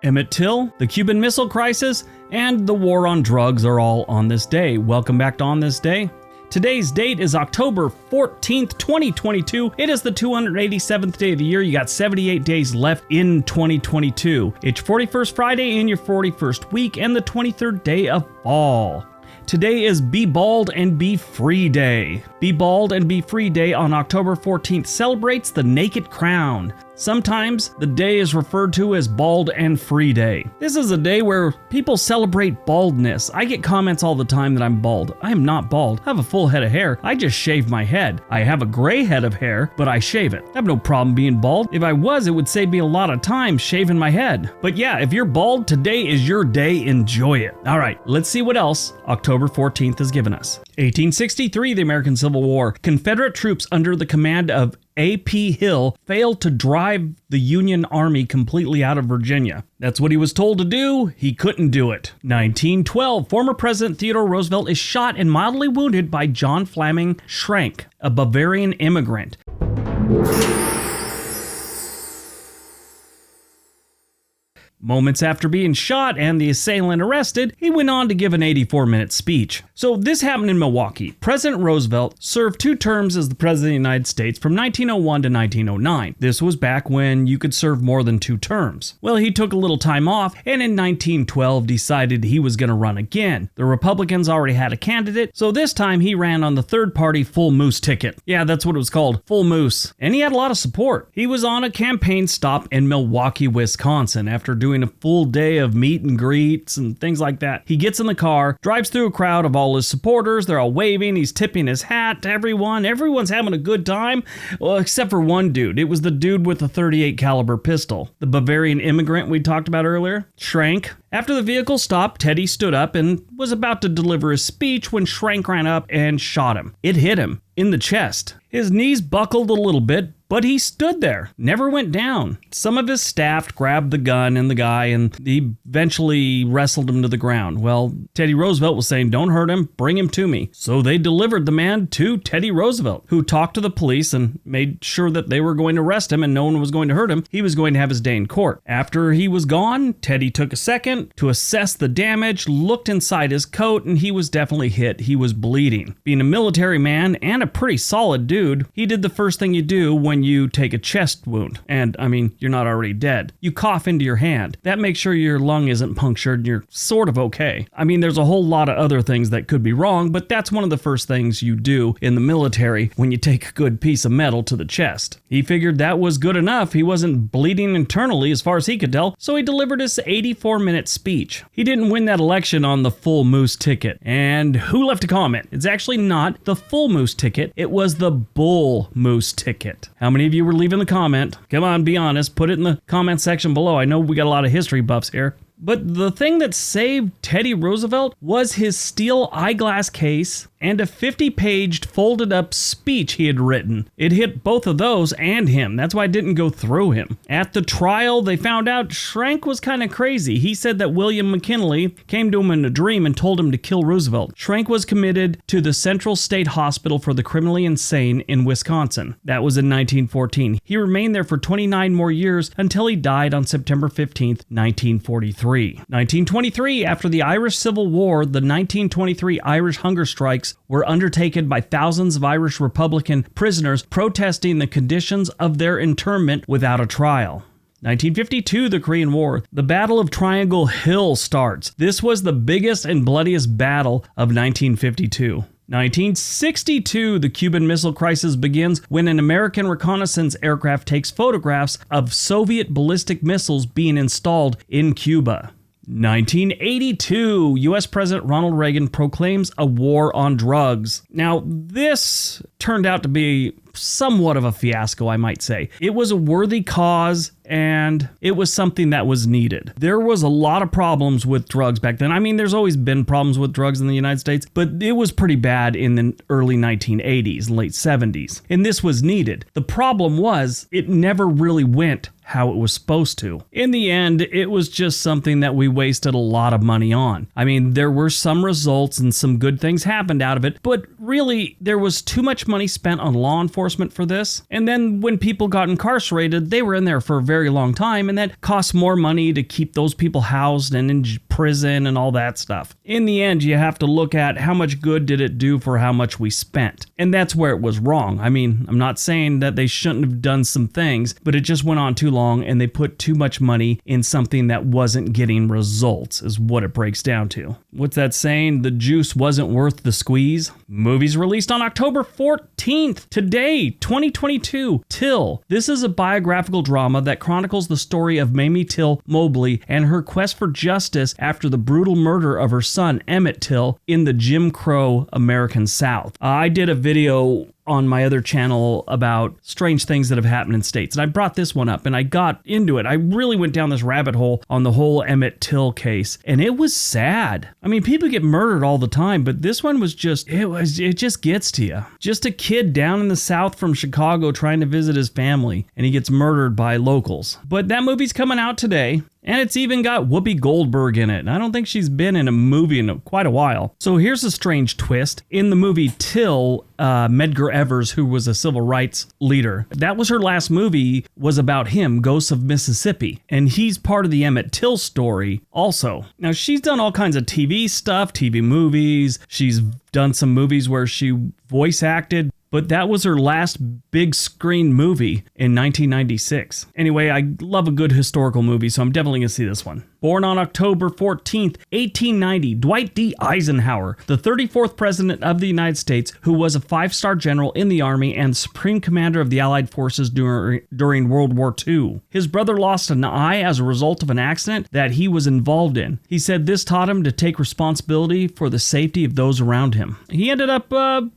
Emmit Till, the Cuban Missile Crisis, and the war on drugs are all on this day. Welcome back to On This Day. Today's date is October 14th, 2022. It is the 287th day of the year. You got 78 days left in 2022. It's your 41st Friday in your 41st week and the 23rd day of fall. Today is Be Bald and Be Free Day. Be Bald and Be Free Day on October 14th celebrates the naked crown. Sometimes the day is referred to as Bald and Free Day. This is a day where people celebrate baldness. I get comments all the time that I'm bald. I am not bald. I have a full head of hair. I just shave my head. I have a gray head of hair, but I shave it. I have no problem being bald. If I was, it would save me a lot of time shaving my head. But yeah, if you're bald, today is your day. Enjoy it. All right, let's see what else October 14th has given us. 1863, the American Civil War. Confederate troops under the command of A.P. Hill failed to drive the Union Army completely out of Virginia. That's what he was told to do. He couldn't do it. 1912, former President Theodore Roosevelt is shot and mildly wounded by John Fleming Schrank, a Bavarian immigrant. Moments after being shot and the assailant arrested, he went on to give an 84-minute speech. So this happened in Milwaukee. President Roosevelt served 2 terms as the President of the United States from 1901 to 1909. This was back when you could serve more than 2 terms. Well, he took a little time off and in 1912 decided he was going to run again. The Republicans already had a candidate, so this time he ran on the third-party Full Moose ticket. Yeah, that's what it was called, Full Moose. And he had a lot of support. He was on a campaign stop in Milwaukee, Wisconsin after doing a full day of meet and greets and things like that. He gets in the car, drives through a crowd of all his supporters. They're all waving. He's tipping his hat to everyone. Everyone's having a good time. Well, except for one dude. It was the dude with the .38 caliber pistol. The Bavarian immigrant we talked about earlier, Schrank. After the vehicle stopped, Teddy stood up and was about to deliver his speech when Schrank ran up and shot him. It hit him in the chest. His knees buckled a little bit, but he stood there, never went down. Some of his staff grabbed the gun and the guy, and he eventually wrestled him to the ground. Well, Teddy Roosevelt was saying, "Don't hurt him, bring him to me." So they delivered the man to Teddy Roosevelt, who talked to the police and made sure that they were going to arrest him and no one was going to hurt him. He was going to have his day in court. After he was gone, Teddy took a second to assess the damage, looked inside his coat, and he was definitely hit. He was bleeding. Being a military man and a pretty solid dude, he did the first thing you do when you take a chest wound. And, I mean, you're not already dead. You cough into your hand. That makes sure your lung isn't punctured and you're sort of okay. I mean, there's a whole lot of other things that could be wrong, but that's one of the first things you do in the military when you take a good piece of metal to the chest. He figured that was good enough. He wasn't bleeding internally as far as he could tell, so he delivered his 84-minute speech. He didn't win that election on the Full Moose ticket. And who left a comment? It's actually not the Full Moose ticket. It was the Bull Moose ticket. How many of you were leaving the comment? Come on, be honest. Put it in the comment section below. I know we got a lot of history buffs here. But the thing that saved Teddy Roosevelt was his steel eyeglass case and a 50-paged folded-up speech he had written. It hit both of those and him. That's why it didn't go through him. At the trial, they found out Schrank was kind of crazy. He said that William McKinley came to him in a dream and told him to kill Roosevelt. Schrank was committed to the Central State Hospital for the Criminally Insane in Wisconsin. That was in 1914. He remained there for 29 more years until he died on September 15th, 1943. 1923, after the Irish Civil War, the 1923 Irish hunger strikes were undertaken by thousands of Irish Republican prisoners protesting the conditions of their internment without a trial. 1952, the Korean War. The Battle of Triangle Hill starts. This was the biggest and bloodiest battle of 1952. 1962, the Cuban Missile Crisis begins when an American reconnaissance aircraft takes photographs of Soviet ballistic missiles being installed in Cuba. 1982, U.S. President Ronald Reagan proclaims a war on drugs. Now, this turned out to be somewhat of a fiasco, I might say. It was a worthy cause, and it was something that was needed. There was a lot of problems with drugs back then. I mean, there's always been problems with drugs in the United States, but it was pretty bad in the early 1980s, late 70s, and this was needed. The problem was, it never really went how it was supposed to. In the end, it was just something that we wasted a lot of money on. I mean, there were some results and some good things happened out of it, but really, there was too much money spent on law enforcement enforcement for this. And then when people got incarcerated, they were in there for a very long time, and that costs more money to keep those people housed and in prison and all that stuff. In the end, you have to look at how much good did it do for how much we spent. And that's where it was wrong. I mean, I'm not saying that they shouldn't have done some things, but it just went on too long and they put too much money in something that wasn't getting results, is what it breaks down to. What's that saying? The juice wasn't worth the squeeze. Movies released on October 14th. Today, 2022. Till. This is a biographical drama that chronicles the story of Mamie Till Mobley and her quest for justice after the brutal murder of her son, Emmit Till, in the Jim Crow American South. I did a video on my other channel about strange things that have happened in states, and I brought this one up and I got into it. I really went down this rabbit hole on the whole Emmit Till case, and it was sad. I mean, people get murdered all the time, but this one was just, it just gets to you. Just a kid down in the South from Chicago trying to visit his family, and he gets murdered by locals. But that movie's coming out today. And it's even got Whoopi Goldberg in it. And I don't think she's been in a movie in quite a while. So here's a strange twist. In the movie Till, Medgar Evers, who was a civil rights leader, that was her last movie, was about him, Ghosts of Mississippi. And he's part of the Emmit Till story also. Now, she's done all kinds of TV stuff, TV movies. She's done some movies where she voice acted. But that was her last big screen movie in 1996. Anyway, I love a good historical movie, so I'm definitely going to see this one. Born on October 14th, 1890, Dwight D. Eisenhower, the 34th President of the United States, who was a 5-star general in the Army and Supreme Commander of the Allied Forces during World War II. His brother lost an eye as a result of an accident that he was involved in. He said this taught him to take responsibility for the safety of those around him. He ended up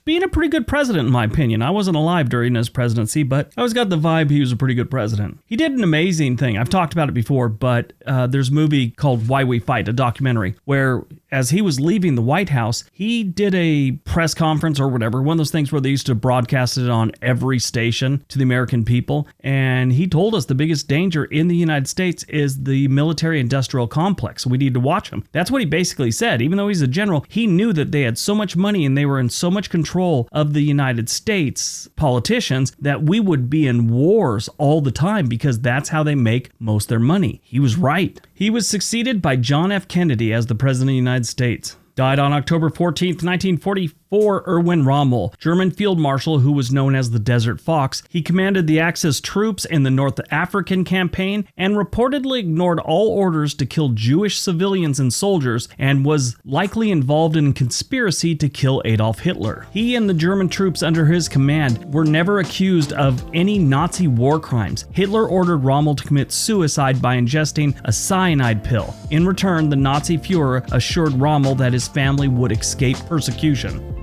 being a pretty good president, in my opinion. I wasn't alive during his presidency, but I always got the vibe he was a pretty good president. He did an amazing thing. I've talked about it before, but there's a movie called Why We Fight, a documentary, where as he was leaving the White House, he did a press conference or whatever, one of those things where they used to broadcast it on every station to the American people. And he told us the biggest danger in the United States is the military-industrial complex. We need to watch them. That's what he basically said. Even though he's a general, he knew that they had so much money and they were in so much control of the United States politicians that we would be in wars all the time because that's how they make most of their money. He was right. He was succeeded by John F. Kennedy as the President of the United States. Died on October 14th, 1944, Erwin Rommel, German field marshal who was known as the Desert Fox. He commanded the Axis troops in the North African campaign and reportedly ignored all orders to kill Jewish civilians and soldiers and was likely involved in a conspiracy to kill Adolf Hitler. He and the German troops under his command were never accused of any Nazi war crimes. Hitler ordered Rommel to commit suicide by ingesting a cyanide pill. In return, the Nazi Fuhrer assured Rommel that his family would escape persecution.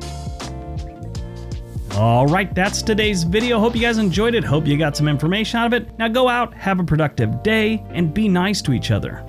All right, that's today's video. Hope you guys enjoyed it. Hope you got some information out of it. Now go out, have a productive day, and be nice to each other.